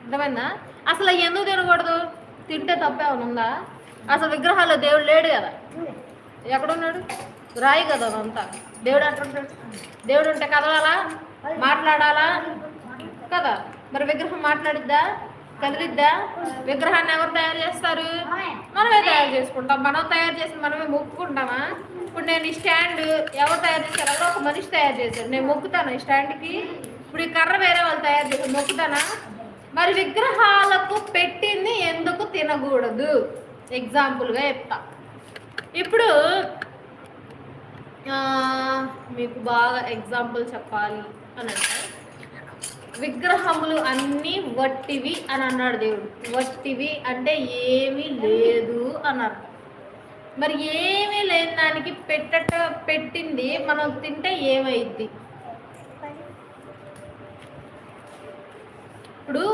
అర్థమైందా? అసలు ఎందుకు తినకూడదు? తింటే తప్పేమైనా ఉందా? అసలు విగ్రహాల్లో దేవుడు లేడు కదా, ఎక్కడున్నాడు? రాయి కదా అదంతా. దేవుడు అంటుంటాడు, దేవుడు ఉంటే కదలాలా, మాట్లాడాలా కదా. మరి విగ్రహం మాట్లాడిద్దా, కదిలిద్దా? విగ్రహాన్ని ఎవరు తయారు చేస్తారు? మనమే తయారు చేసుకుంటాం. మనం తయారు చేసి మనమే మొక్కుకుంటామా? ఇప్పుడు నేను ఈ స్టాండ్ ఎవరు తయారు చేశారో ఒక మనిషి తయారు చేశాడు, నేను మొక్కుతాను ఈ స్టాండ్కి. ఇప్పుడు ఈ కర్ర వేరే వాళ్ళు తయారు చేసి మొక్కుతానా? మరి విగ్రహాలకు పెట్టింది ఎందుకు తినకూడదు? ఎగ్జాంపుల్గా చెప్తా. ఇప్పుడు మీకు బాగా ఎగ్జాంపుల్ చెప్పాలి అని అంటే, విగ్రహములు అన్నీ వట్టివి అని అన్నాడు దేవుడు. వట్టివి అంటే ఏమీ లేదు అన్నారు. మరి ఏమీ లేని దానికి పెట్టింది మనం తింటే ఏమైద్ది? ఇప్పుడు